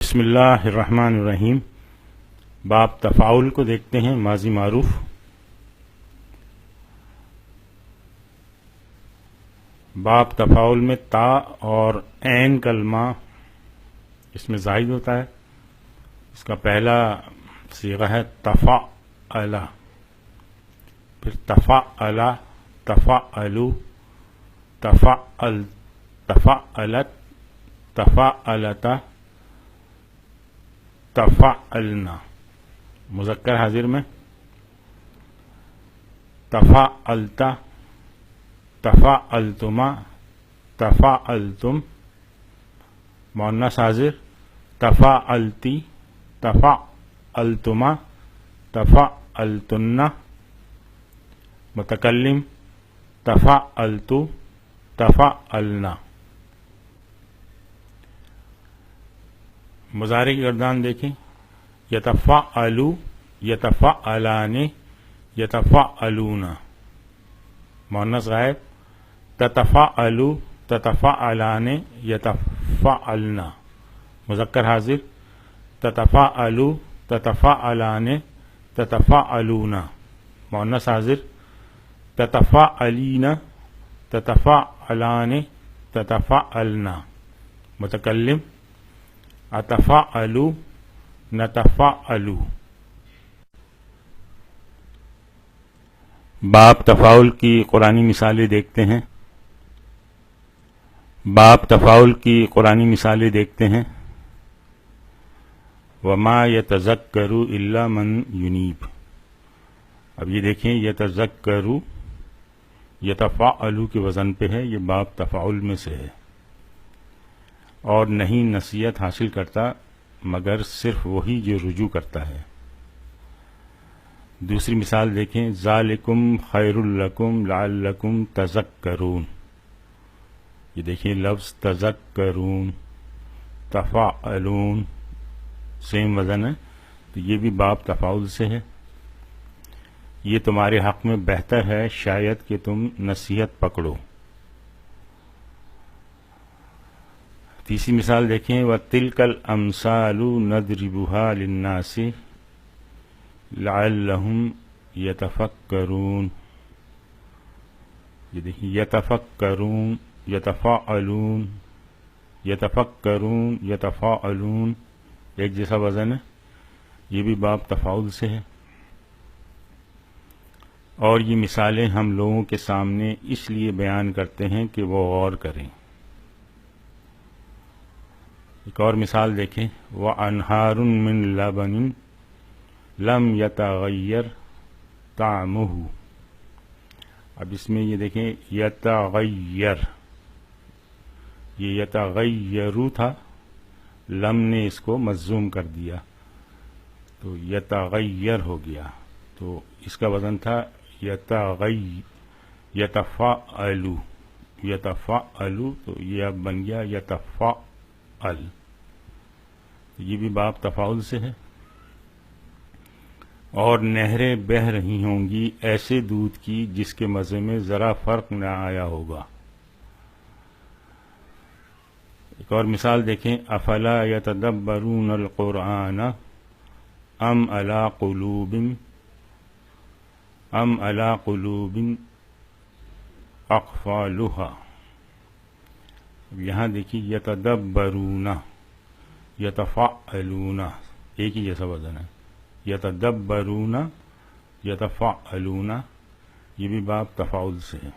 بسم اللہ الرحمن الرحیم. باب تفاعل کو دیکھتے ہیں. ماضی معروف. باب تفاعل میں تا اور عین کلمہ اس میں زائد ہوتا ہے. اس کا پہلا صیغہ ہے تفاعل، پھر تفاعل، تفاعلو، تفاعل، تفاعلت، تفاعلتا، تفاعلنا. مذکر حاضر میں تفاعلتا، تفاعلتما، تفاعلتم. مؤنث حاضر تفاعلتی، تفاعلتما، تفاعلتن. متکلم تفاعلتو، تفاعلنا. مضارع کی گردان دیکھیں. یتفاعلو، یتفاعلان، یتفاعلون. مؤنث غائب تتفاعلو، تتفاعلان، یتفاعلنا. مذکر حاضر تتفاعلو، تتفاعلان، تتفاعلون. مؤنث حاضر تتفاعلین، تتفاعلان، تتفاعلنا. متکلم اتفاعلو، نتفاعلو. باب تفاعل کی قرآنی مثالیں دیکھتے ہیں. باب تفاعل کی قرآنی مثالیں دیکھتے ہیں. وما یتذکر الا من ینیب. اب یہ دیکھیں یتذکر یتفاعلو کے وزن پہ ہے. یہ باب تفاعل میں سے ہے اور نہیں نصیحت حاصل کرتا مگر صرف وہی جو رجوع کرتا ہے. دوسری مثال دیکھیں. ذالکم خیر لکم لعلکم تذکرون. یہ دیکھیں لفظ تذکرون، تفاعلون سیم وزن ہے، تو یہ بھی باب تفاعل سے ہے. یہ تمہارے حق میں بہتر ہے شاید کہ تم نصیحت پکڑو. تیسری مثال دیکھیں. وَتِلْكَ الْأَمْثَالُ نَضْرِبُهَا لِلنَّاسِ لَعَلَّهُمْ يَتَفَكَّرُونَ. یہ دیکھیں یتفکرون، یتفاعلون، یتفکرون، یتفاعلون ایک جیسا وزن ہے. یہ بھی باب تفاعل سے ہے. اور یہ مثالیں ہم لوگوں کے سامنے اس لیے بیان کرتے ہیں کہ وہ غور کریں. ایک اور مثال دیکھیں. وَأَنْهَارٌ مِّن لَبَنٍ لَمْ يَتَغَيَّرْ طَعْمُهُ. اب اس میں یہ دیکھیں یتغیر، یہ یتغیرو تھا، لم نے اس کو مجزوم کر دیا تو یتغیر ہو گیا. تو اس کا وزن تھا یتفاعلو، یتفاعلو، تو یہ اب بن گیا یتفاعل. یہ بھی باب تفاعل سے ہے. اور نہریں بہہ رہی ہوں گی ایسے دودھ کی جس کے مزے میں ذرا فرق نہ آیا ہوگا. ایک اور مثال دیکھیں. افلا یتدبرون القرآن ام علی قلوب، ام علی قلوب اقفالها. اب یہاں دیکھیے یتدبرون، یتفاعلون ایک ہی جیسا وزن ہے. یتدبرون، یتفاعلون. یہ بھی باب تفاعل سے ہے.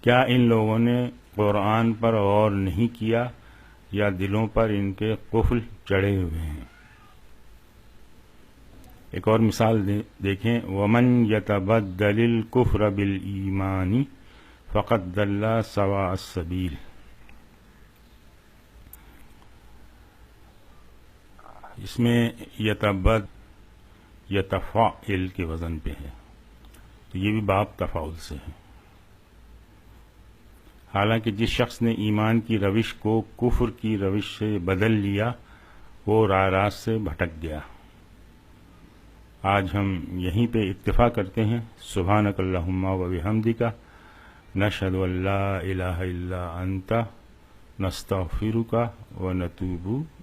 کیا ان لوگوں نے قرآن پر غور نہیں کیا یا دلوں پر ان کے قفل چڑھے ہوئے ہیں. ایک اور مثال دیکھیں. ومن یتبدل الکفر بالایمان فقد ضل سواء السبیل. اس میں یتبد یتفاعل کے وزن پہ ہے، تو یہ بھی باب تفاعل سے ہے. حالانکہ جس شخص نے ایمان کی روش کو کفر کی روش سے بدل لیا وہ راہ راست سے بھٹک گیا. آج ہم یہیں پہ اکتفا کرتے ہیں. سبحانک اللہم و بحمدک، نشہد ان لا الہ الا انت، نستغفرک و نتوب